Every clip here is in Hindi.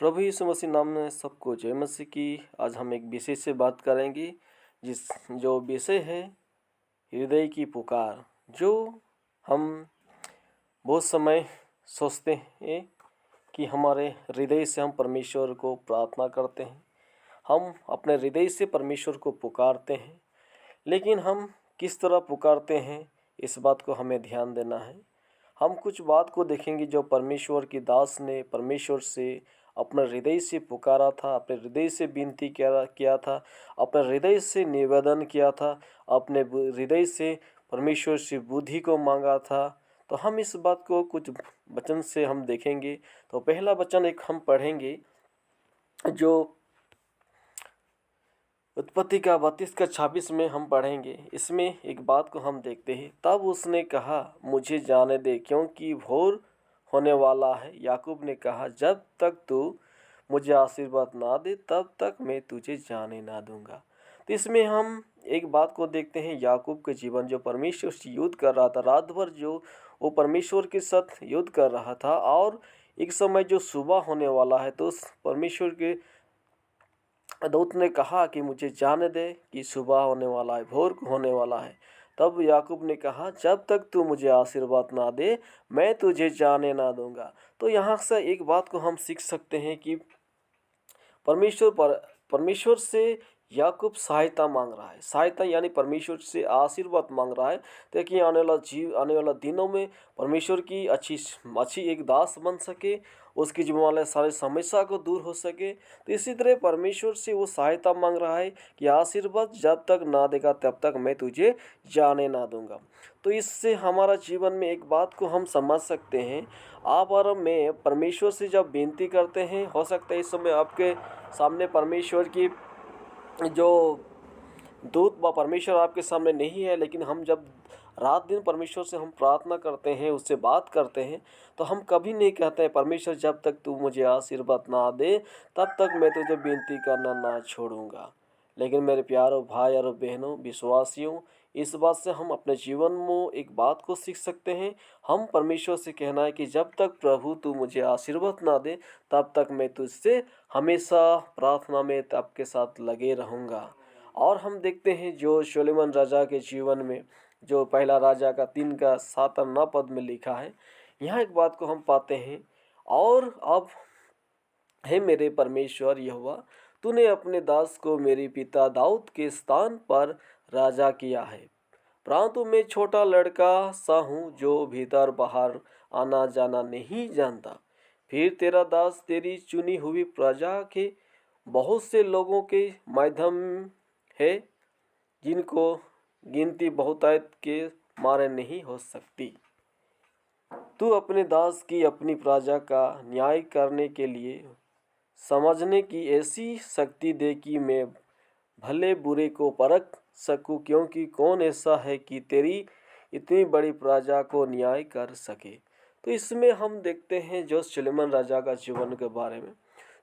प्रभु यीशु मसीह नाम में सबको जय मसीह की। आज हम एक विषय से बात करेंगे जिस जो विषय है हृदय की पुकार। जो हम बहुत समय सोचते हैं कि हमारे हृदय से हम परमेश्वर को प्रार्थना करते हैं, हम अपने हृदय से परमेश्वर को पुकारते हैं, लेकिन हम किस तरह पुकारते हैं इस बात को हमें ध्यान देना है। हम कुछ बात को देखेंगे जो परमेश्वर की दास ने परमेश्वर से अपने हृदय से पुकारा था, अपने हृदय से विनती किया था, अपने हृदय से निवेदन किया था, अपने हृदय से परमेश्वर से बुद्धि को मांगा था। तो हम इस बात को कुछ वचन से हम देखेंगे। तो पहला वचन एक हम पढ़ेंगे जो उत्पत्ति का 32 का 26 में हम पढ़ेंगे। इसमें एक बात को हम देखते हैं। तब उसने कहा, मुझे जाने दे, क्योंकि भोर होने वाला है। याकूब ने कहा, जब तक तू मुझे आशीर्वाद ना दे तब तक मैं तुझे जाने ना दूंगा। तो इसमें हम एक बात को देखते हैं, याकूब के जीवन जो परमेश्वर से युद्ध कर रहा था, रात भर जो वो परमेश्वर के साथ युद्ध कर रहा था, और एक समय जो सुबह होने वाला है तो उस परमेश्वर के दूत ने कहा कि मुझे जाने दे कि सुबह होने वाला है, भोर होने वाला है। तब याकूब ने कहा, जब तक तू मुझे आशीर्वाद ना दे मैं तुझे जाने ना दूंगा। तो यहाँ से एक बात को हम सीख सकते हैं कि परमेश्वर से याकूब सहायता मांग रहा है। सहायता यानी परमेश्वर से आशीर्वाद मांग रहा है, ताकि आने वाला दिनों में परमेश्वर की अच्छी एक दास बन सके, उसकी जीवन वाले सारे समस्या को दूर हो सके। तो इसी तरह परमेश्वर से वो सहायता मांग रहा है कि आशीर्वाद जब तक ना देगा तब तक मैं तुझे जाने ना दूंगा। तो इससे हमारा जीवन में एक बात को हम समझ सकते हैं। आप और मैं परमेश्वर से जब विनती करते हैं, हो सकता है इस समय आपके सामने परमेश्वर की जो दूत व परमेश्वर आपके सामने नहीं है, लेकिन हम जब रात दिन परमेश्वर से हम प्रार्थना करते हैं, उससे बात करते हैं, तो हम कभी नहीं कहते हैं, परमेश्वर जब तक तू मुझे आशीर्वाद ना दे तब तक मैं तुझे विनती करना ना छोड़ूंगा। लेकिन मेरे प्यारों भाई और बहनों विश्वासियों, इस बात से हम अपने जीवन में एक बात को सीख सकते हैं। हम परमेश्वर से कहना है कि जब तक प्रभु तू मुझे आशीर्वाद ना दे तब तक मैं तुझसे हमेशा प्रार्थना में आपके साथ लगे रहूँगा। और हम देखते हैं जो सुलेमान राजा के जीवन में जो पहला राजा का 3 का 7 और 9 पद में लिखा है, यहाँ एक बात को हम पाते हैं, और अब हे मेरे परमेश्वर यहोवा, तूने अपने दास को मेरे पिता दाऊद के स्थान पर राजा किया है, परंतु मैं छोटा लड़का सा हूँ जो भीतर बाहर आना जाना नहीं जानता। फिर तेरा दास तेरी चुनी हुई प्रजा के बहुत से लोगों के माध्यम है, जिनको गिनती बहुतायत के मारे नहीं हो सकती। तू अपने दास की अपनी प्रजा का न्याय करने के लिए समझने की ऐसी शक्ति दे कि मैं भले बुरे को परख सकूं, क्योंकि कौन ऐसा है कि तेरी इतनी बड़ी प्रजा को न्याय कर सके। तो इसमें हम देखते हैं जो सुलेमान राजा का जीवन के बारे में।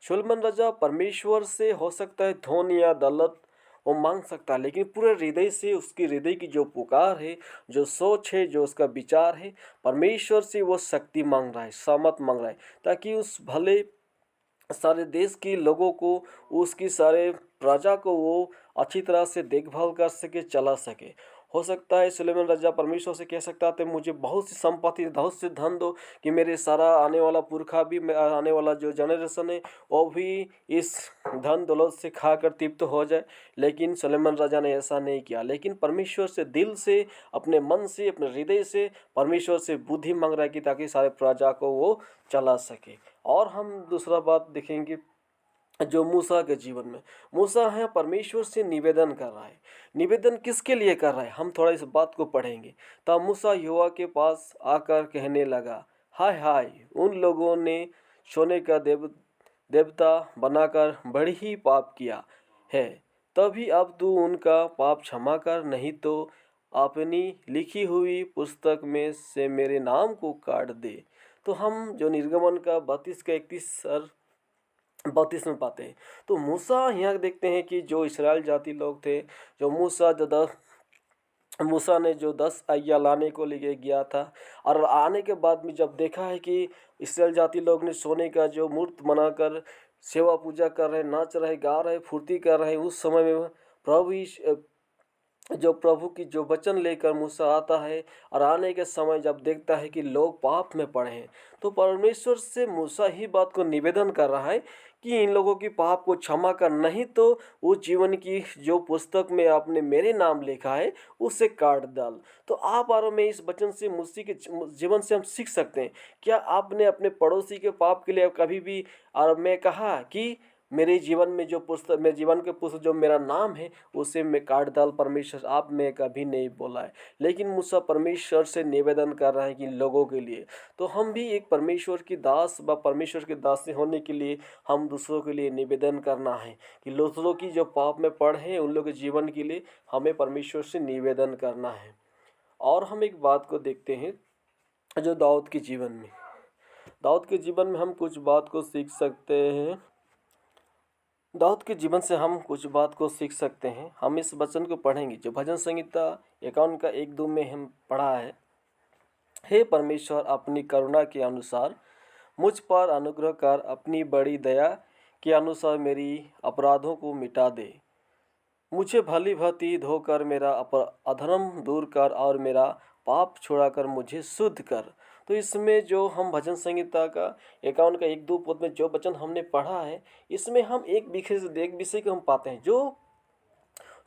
सुलेमान राजा परमेश्वर से हो सकता है धन या दौलत वो मांग सकता है, लेकिन पूरे हृदय से उसकी हृदय की जो पुकार है, जो सोच है, जो उसका विचार है, परमेश्वर से वो शक्ति मांग रहा है, सामत मांग रहा है, ताकि उस भले सारे देश के लोगों को, उसकी सारे प्रजा को वो अच्छी तरह से देखभाल कर सके, चला सके। हो सकता है सुलेमान राजा परमेश्वर से कह सकता है, मुझे बहुत सी संपत्ति, बहुत से धन दो कि मेरे सारा आने वाला पुरखा भी, आने वाला जो जनरेशन है वो भी इस धन दौलत से खाकर तृप्त हो जाए। लेकिन सुलेमान राजा ने ऐसा नहीं किया, लेकिन परमेश्वर से दिल से, अपने मन से, अपने हृदय से परमेश्वर से बुद्धि मांग रहा है कि ताकि सारे प्रजा को वो चला सके। और हम दूसरा बात देखेंगे जो मूसा के जीवन में। मूसा है परमेश्वर से निवेदन कर रहा है। निवेदन किसके लिए कर रहा है, हम थोड़ा इस बात को पढ़ेंगे। तब मूसा यहोवा के पास आकर कहने लगा, हाय हाय, उन लोगों ने सोने का देवता बनाकर बड़ी ही पाप किया है। तभी अब तू उनका पाप क्षमा कर, नहीं तो अपनी लिखी हुई पुस्तक में से मेरे नाम को काट दे। तो हम जो निर्गमन का 32 का 31 और 32 में पाते हैं। तो मूसा यहाँ देखते हैं कि जो इस्राएल जाति लोग थे, जो मूसा जो मूसा ने जो 10 आज्ञा लाने को लेके गया था, और आने के बाद में जब देखा है कि इस्राएल जाति लोग ने सोने का जो मूर्त बनाकर सेवा पूजा कर रहे, नाच रहे, गा रहे, फुर्ती कर रहे, उस समय में जो प्रभु की जो वचन लेकर मूसा आता है, और आने के समय जब देखता है कि लोग पाप में पड़े हैं, तो परमेश्वर से मूसा ही बात को निवेदन कर रहा है कि इन लोगों की पाप को क्षमा कर, नहीं तो वो जीवन की जो पुस्तक में आपने मेरे नाम लिखा है उसे काट डाल। तो आप और मैं इस वचन से, मूसी के जीवन से हम सीख सकते हैं। क्या आपने अपने पड़ोसी के पाप के लिए कभी भी और मैं कहा कि मेरे जीवन में जो पुस्तक, मेरे जीवन के पुस्तक जो मेरा नाम है उसे मैं काट डाल? परमेश्वर आप में कभी नहीं बोला है, लेकिन मूसा परमेश्वर से निवेदन कर रहा है कि लोगों के लिए। तो हम भी एक परमेश्वर की दास व परमेश्वर के दासी होने के लिए हम दूसरों के लिए निवेदन करना है कि दूसरों की जो पाप में पड़े हैं उन लोगों के जीवन के लिए हमें परमेश्वर से निवेदन करना है। और हम एक बात को देखते हैं जो दाऊद के जीवन में, दाऊद के जीवन में हम कुछ बात को सीख सकते हैं। दाऊद के जीवन से हम कुछ बात को सीख सकते हैं। हम इस वचन को पढ़ेंगे जो भजन संहिता 51 का 1-2 में हम पढ़ा है। हे परमेश्वर, अपनी करुणा के अनुसार मुझ पर अनुग्रह कर, अपनी बड़ी दया के अनुसार मेरी अपराधों को मिटा दे। मुझे भली भांति धोकर मेरा अधर्म दूर कर और मेरा पाप छुड़ाकर मुझे शुद्ध कर। तो इसमें जो हम भजन संहिता का 51 का 1-2 पद में जो वचन हमने पढ़ा है, इसमें हम एक विषय को हम पाते हैं जो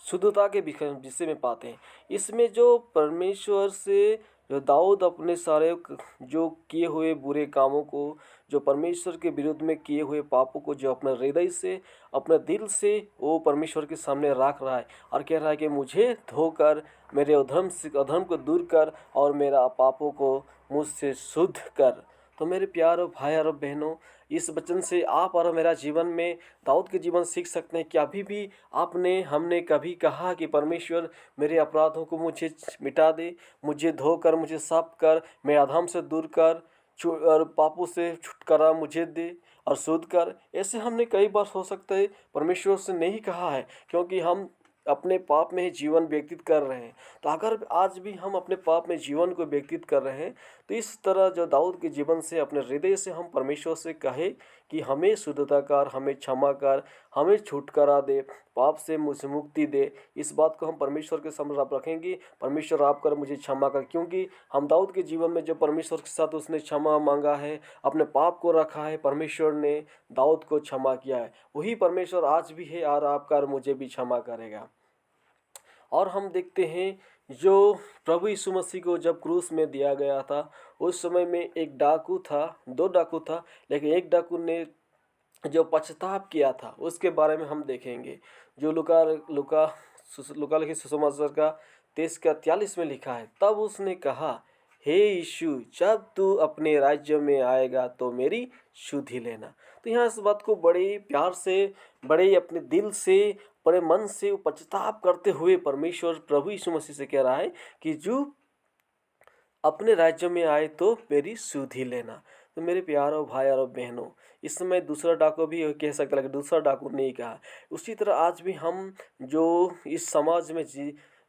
शुद्धता के विषय में पाते हैं। इसमें जो परमेश्वर से जो दाऊद अपने सारे जो किए हुए बुरे कामों को, जो परमेश्वर के विरुद्ध में किए हुए पापों को, जो अपने हृदय से, अपने दिल से वो परमेश्वर के सामने रख रहा है और कह रहा है कि मुझे धोकर मेरे अधर्म को दूर कर और मेरा पापों को मुझसे शुद्ध कर। तो मेरे प्यारे भाई और बहनों, इस वचन से आप और मेरा जीवन में दाऊद के जीवन सीख सकते हैं कि अभी भी हमने कभी कहा कि परमेश्वर मेरे अपराधों को मुझे मिटा दे, मुझे धोकर मुझे साफ कर, मेरे अधर्म से दूर कर, और पापों से छुटकारा मुझे दे और शुद्ध कर? ऐसे हमने कई बार हो सकता है परमेश्वर से नहीं कहा है, क्योंकि हम अपने पाप में ही जीवन व्यतीत कर रहे हैं। तो अगर आज भी हम अपने पाप में जीवन को व्यतीत कर रहे हैं, तो इस तरह जो दाऊद के जीवन से, अपने हृदय से हम परमेश्वर से कहे कि हमें शुद्धता कर, हमें क्षमा कर, हमें छुटकारा दे, पाप से मुझे मुक्ति दे। इस बात को हम परमेश्वर के सामने आप रखेंगे, परमेश्वर आप कर, मुझे क्षमा कर। क्योंकि हम दाऊद के जीवन में जो परमेश्वर के साथ उसने क्षमा मांगा है, अपने पाप को रखा है, परमेश्वर ने दाऊद को क्षमा किया है। वही परमेश्वर आज भी है और आपका और मुझे भी क्षमा करेगा। और हम देखते हैं जो प्रभु यीशु मसीह को जब क्रूस में दिया गया था, उस समय में एक डाकू था, 2 डाकू था, लेकिन एक डाकू ने जो पश्चाताप किया था उसके बारे में हम देखेंगे। जो लुका लिखित सुसमाचार का 23 का 43 में लिखा है, तब उसने कहा, हे यीशु, जब तू अपने राज्य में आएगा तो मेरी सुधि लेना। तो यहाँ इस बात को बड़े प्यार से, बड़े अपने दिल से, बड़े मन से पश्चाताप करते हुए परमेश्वर प्रभु यीशु मसीह से कह रहा है कि जो अपने राज्य में आए तो मेरी सुधि लेना। तो मेरे प्यारों भाई और बहनों, इस समय दूसरा डाकू भी कह सकता है, लेकिन दूसरा डाकू नहीं कहा। उसी तरह आज भी हम जो इस समाज में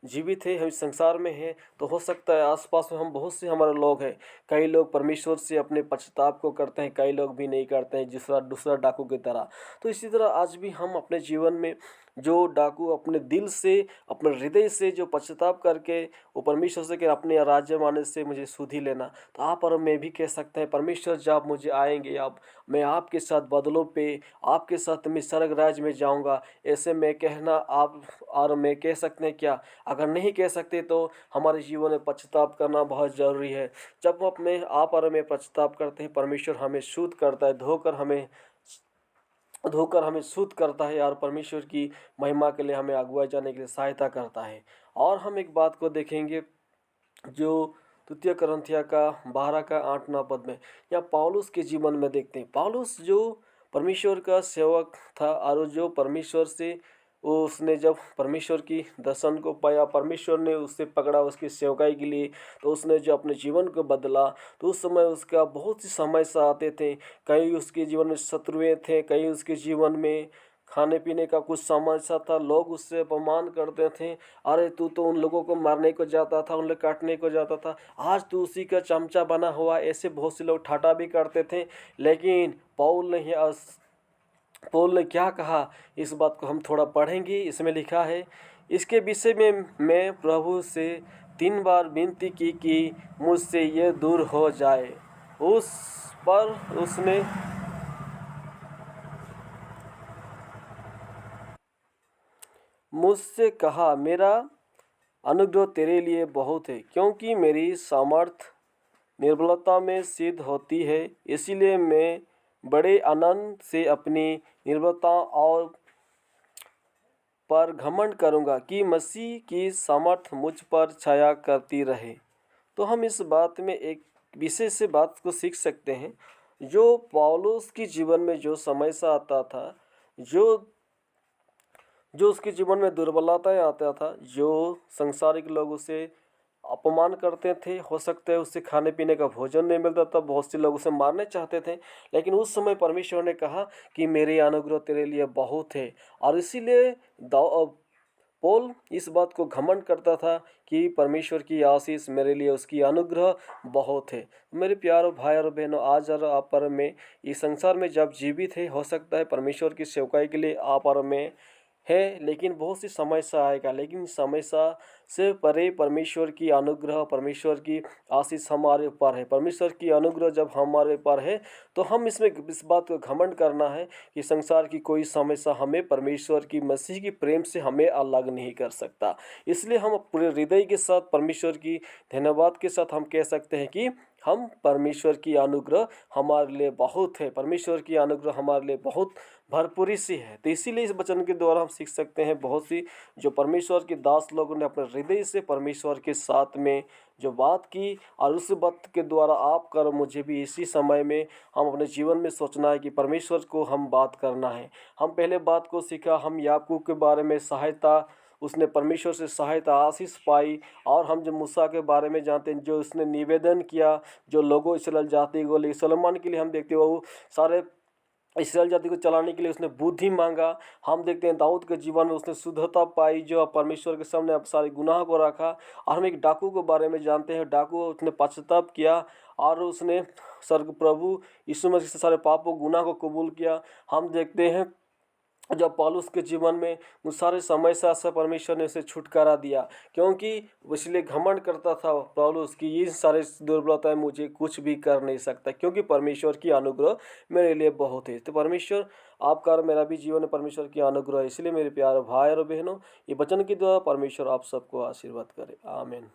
जीवित है, हम इस संसार में हैं, तो हो सकता है आसपास में हम बहुत से हमारे लोग हैं, कई लोग परमेश्वर से अपने पश्चाताप को करते हैं, कई लोग भी नहीं करते हैं, दूसरा डाकू की तरह। तो इसी तरह आज भी हम अपने जीवन में जो डाकू अपने दिल से, अपने हृदय से जो पश्चाताप करके वो परमेश्वर से कि अपने राज्य में आने से मुझे सुधि लेना, तो आप और मैं भी कह सकते हैं, परमेश्वर जब मुझे आएंगे, अब मैं आपके साथ बदलों पे, आपके साथ मैं स्वर्ग राज्य में जाऊंगा। ऐसे में कहना आप और मैं कह सकते हैं क्या? अगर नहीं कह सकते तो हमारे जीवन में पश्चाताप करना बहुत ज़रूरी है। जब हम अपने आप और मैं पश्चाताप करते हैं, परमेश्वर हमें शुद्ध करता है, धोकर हमें शुद्ध करता है और परमेश्वर की महिमा के लिए हमें अगुवाई जाने के लिए सहायता करता है। और हम एक बात को देखेंगे जो द्वितीय कुरिन्थियों का 12 का 8-9 पद में, या पौलुस के जीवन में देखते हैं। पौलुस जो परमेश्वर का सेवक था और जो परमेश्वर से उसने जब परमेश्वर की दर्शन को पाया, परमेश्वर ने उससे पकड़ा उसकी सेवकाई के लिए, तो उसने जो अपने जीवन को बदला। तो उस समय उसका बहुत सी समस्या आते थे, कई उसके जीवन में शत्रुएं थे, कई उसके जीवन में खाने पीने का कुछ समस्या था, लोग उससे अपमान करते थे। अरे तू तो उन लोगों को मारने को जाता था, उन लोग काटने को जाता था, आज तू उसी का चमचा बना हुआ। ऐसे बहुत से लोग ठाटा भी करते थे। लेकिन पौल ने क्या कहा, इस बात को हम थोड़ा पढ़ेंगे। इसमें लिखा है, इसके विषय में मैं प्रभु से 3 बार विनती की कि मुझसे ये दूर हो जाए। उस पर उसने मुझसे कहा, मेरा अनुग्रह तेरे लिए बहुत है, क्योंकि मेरी सामर्थ निर्बलता में सिद्ध होती है। इसीलिए मैं बड़े आनंद से अपनी निर्बलता और पर घमंड करूँगा कि मसीह की सामर्थ मुझ पर छाया करती रहे। तो हम इस बात में एक विशेष से बात को सीख सकते हैं। जो पौलुस के जीवन में जो समस्या आता था, जो जो उसके जीवन में दुर्बलताएं आता था, जो सांसारिक लोग उसे अपमान करते थे, हो सकता है उससे खाने पीने का भोजन नहीं मिलता था, बहुत से लोग उसे मारने चाहते थे। लेकिन उस समय परमेश्वर ने कहा कि मेरे अनुग्रह तेरे लिए बहुत है। और इसीलिए पौल इस बात को घमंड करता था कि परमेश्वर की आशीष मेरे लिए, उसकी अनुग्रह बहुत है। मेरे प्यारों भाई और बहनों, आज और आप और मैं इस संसार में जब जीवित है, हो सकता है परमेश्वर की सेवकाई के लिए आप और मैं है, लेकिन बहुत सी समस्या आएगा। लेकिन समस्या से परे परमेश्वर की अनुग्रह, परमेश्वर की आशीष हमारे ऊपर है। परमेश्वर की अनुग्रह जब हमारे ऊपर है तो हम इसमें इस बात को घमंड करना है कि संसार की कोई समस्या हमें परमेश्वर की, मसीह की प्रेम से हमें अलग नहीं कर सकता। इसलिए हम पूरे हृदय के साथ परमेश्वर की धन्यवाद के साथ हम कह सकते हैं कि हम परमेश्वर की अनुग्रह हमारे लिए बहुत है, परमेश्वर की अनुग्रह हमारे लिए बहुत भरपूरी सी है। तो इसीलिए इस वचन के द्वारा हम सीख सकते हैं, बहुत सी जो परमेश्वर के दास लोगों ने अपने हृदय से परमेश्वर के साथ में जो बात की, और उस बात के द्वारा आप कर मुझे भी इसी समय में हम अपने जीवन में सोचना है कि परमेश्वर को हम बात करना है। हम पहले बात को सीखा, हम याकूब के बारे में सहायता, उसने परमेश्वर से सहायता आशीष पाई। और हम जो मूसा के बारे में जानते हैं, जो उसने निवेदन किया, जो लोगों इस्राएल जाति को ले सलमान के लिए हम देखते हैं, वो सारे इसराइल जाति को चलाने के लिए उसने बुद्धि मांगा। हम देखते हैं दाऊद के जीवन में उसने शुद्धता पाई, जो परमेश्वर के सामने अब सारे गुनाह को रखा। और हम एक डाकू के बारे में जानते हैं, डाकू उसने पश्चाताप किया और उसने स्वर्ग प्रभु यीशु मसीह से सारे पापों गुनाह को कबूल किया। हम देखते हैं जब पौलुस के जीवन में उन सारे समस्या से परमेश्वर ने उसे छुटकारा दिया, क्योंकि वो इसलिए घमंड करता था पौलुस कि ये सारे दुर्बलताएं मुझे कुछ भी कर नहीं सकता, क्योंकि परमेश्वर की अनुग्रह मेरे लिए बहुत है। तो परमेश्वर आपका और मेरा भी जीवन में परमेश्वर की अनुग्रह है। इसलिए मेरे प्यारे भाई और बहनों, ये वचन के द्वारा परमेश्वर आप सबको आशीर्वाद करे। आमीन।